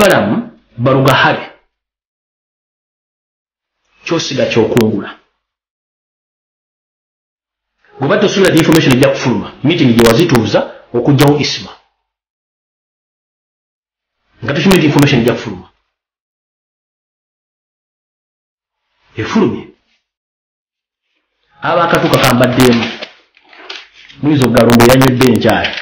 Balamu Barugahale kyosiga kyokungula gobato sula information ejja kufuluma meeting gye wazituuza okujjawo isma nga tushimira information ejja kufuluma efulumye abakatuka kambaddeemu mwizo galumbo yanywedde enkyali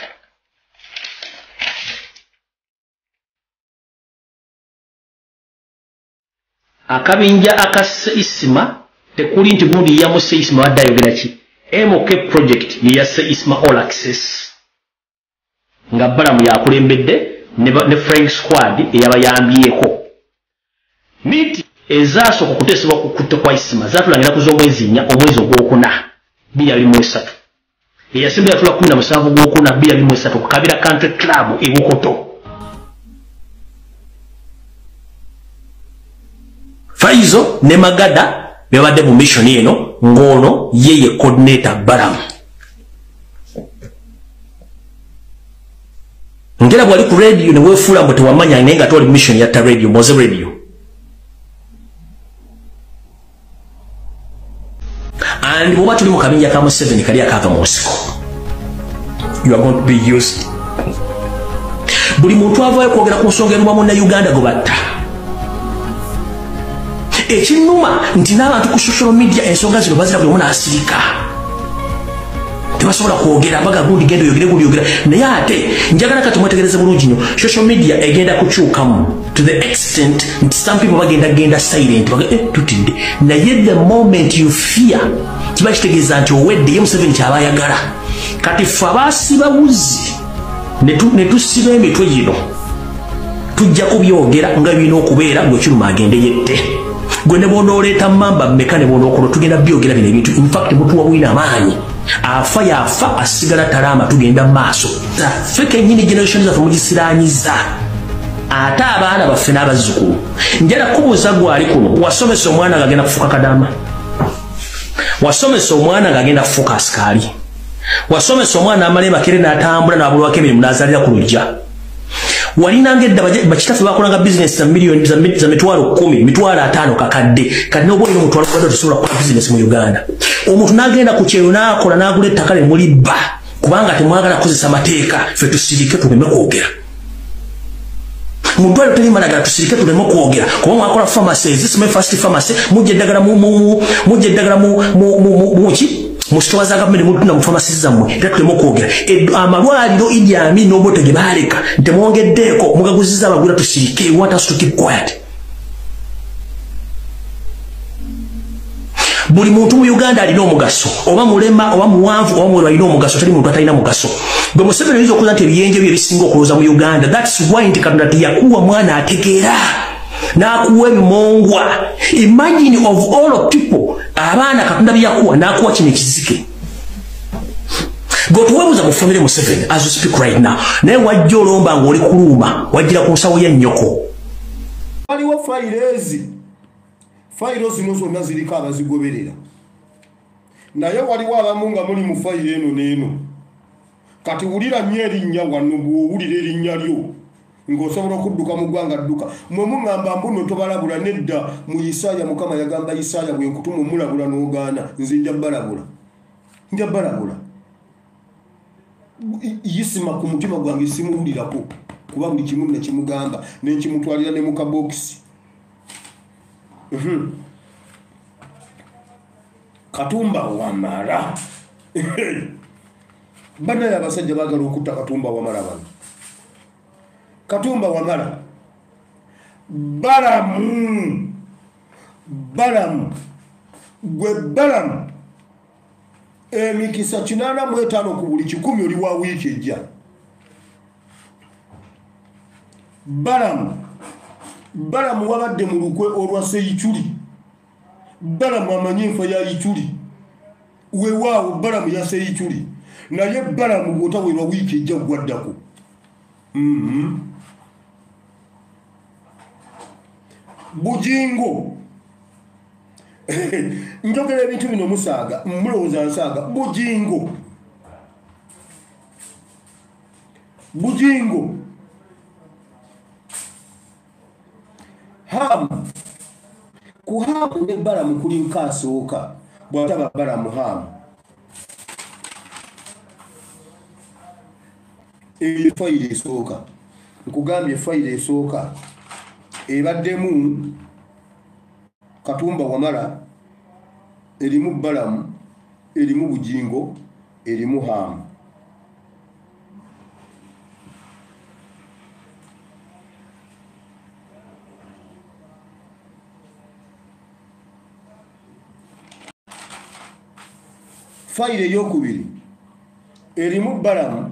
akabinja akase isima tekuli nti gundi yamuse isima wadde ayogera ki MOK project ye yasse isima all access nga Balamu yakulembedde ne Frank squad eyabayambyeko miti ezasooka okuteesebwa ku kutto kwa isima zaatulangira ku z'omwezi 4 omwezi ogwokuna 2023 eyasembe yatula 17 gwokuna 2023 ku Kabira Country Club e Bukoto. Faizo ne Magada bebadde mu mission eno ngono yeye coordinator Balamu. Ngera bwali ku radio ne wefuula mbu tewamanya nenga toli mission ya ta radio Moze radio. And bwoba tuli mu kabinja ka Museveni kali akava mu nsiko. You are going to be used. Buli muntu avaayo kwogera ku nsonga erubamu na Uganda gobatta. Ekinuma nti n'abantu ku social media ensonga zino bazira buli omu n'asirika. Tebasobola kwogera baga gundi genda oyogera naye ate njagala kati mwetegereze bulungi nnyo social media egenda kukyukamu to the extent nti some people bagenda silent tutidde naye the moment you fear kiba kitegeeza nti owedde ye Museveni kyaba ayagala kati ffe abaasiba buzi ne tusiba emitwe gino tujja kubyogera nga birina okubeera ng'ekiruma agende yette gwe ne bw'onooleeta mamba mmeka ne bw'onookola tugenda byogera bino ebintu in fact mutuwa bwina amaanyi afa yafa asigala talama tugenda maaso ffe kennyini generation zaffe mugisiraanyiza ate abaana baffe n'abazzukulu njala kubuuza gwali kuno wasomesa omwana ng'agenda kufuuka kadama wasomesa omwana ng'agenda kufuuka asikaali wasomesa omwana amala ebakere n'atambula n'abulwako emirimu n'azaalira ku lujja walinanga edda bakitaffe bakolanga bizinesi za miliyoni za mitwalo 10 mitwalo 5 kakadde kati n'obwoli n'omutwalo kwadde tusobola kukola bizinesi mu Uganda omuntu n'agenda ku kyero n'akola n'agula ettaka lye muli bba kubanga temwagala kukozesa mateeka ffe tusirike tuleme kwogera mu ddwaliro teri malagala tusirike tuleme kwogera kuba mwakola pharmacy ezisime fast pharmacy mujja eddagala muki musitowa za gavumenti mutunda mu pharmacy zammwe era tuleme kwogera amalwaliro Idi Amin n'obote ge baaleka temwongeddeeko mugaguziza abagula tusirike want us to keep quiet. Buli muntu mu Uganda alina omugaso oba mulema oba muwanvu oba mulwa alina omugaso tali muntu atalina mugaso bwe Museveni oyinza okuza nti ebiyenje bye bisinga okulooza mu Uganda that's why nti Katonda teyakuwa mwana ategeera n'akuwa ebimongwa imagine of all of people abaana Katonda byakuwa n'akuwa kino ekizike gotuwebuza mu family Museveni as we speak right now naye wajja olomba ng'oli kuluma wajjira ku nsawo ya nnyoko waliwo fayiro zino zonna ziriko abazigoberera naye waliwo abamu nga muli mu fayiro eno n'eno kati wulira nnyo erinnya wano bw'owulira erinnya lyo ng'osobola okudduka mu ggwanga dduka mwe muŋŋamba mbuno tobalabula nedda mu Isaaya Mukama yagamba Isaaya bwe nkutuma omulabula n'ogaana nze nja balabula yisima ku mutima gwange simuwulirako kuba buli kimu ne kimugamba ne nkimutwalira ne mu kabokisi. Katumba Wamala bana y'abasajja baagala okutta Katumba Wamala bano Katumba Wamala Balamu gwe Balamu emikisa 85 ku buli 10 oli wa wiiki ejja Balamu wabadde mu lukwe olwa Seyichuli Balamu amanyi enfa ya Ichuli weewaawo Balamu ya Seyichuli naye Balamu bw'otaweerwa wiiki ejja gwaddako Bujingo njogera ebintu bino musaaga mulowooza nsaaga Bujingo ham ku ham ne balamu kuli nkasooka bw'ataba balamu ham eyo fayiro esooka nkugambye fayiro esooka ebaddemu Katumba Wamala erimu balamu erimu bujingo erimu ham fayiro eyokubiri erimu balamu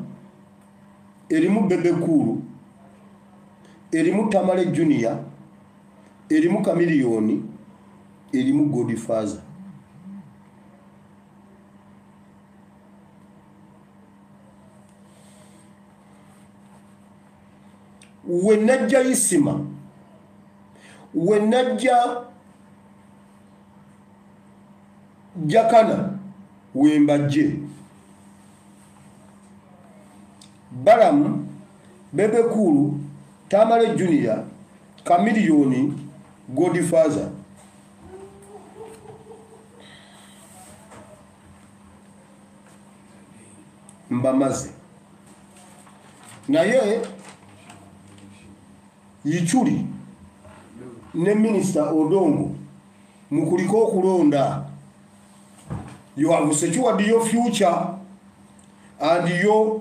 erimu Bebe Cool erimu Tamale Junior erimu Chameleone erimu Godfather wenajja Isima wenajja Jakana wembajje balamu Bebe Cool Tamale Junior Chameleone Godfather mbamaze naye Yichuli ne Minister Odongo mukuliko okulonda you have secured your future and your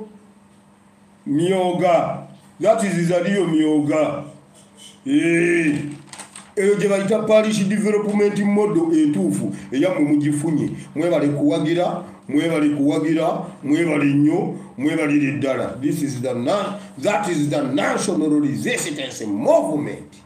myoga that is your myoga eyo gye bayita parish development model entuufu eyammwe mugifunye mwebale kuwagira mwebale nnyo mwebalire ddala that is the national resistance movement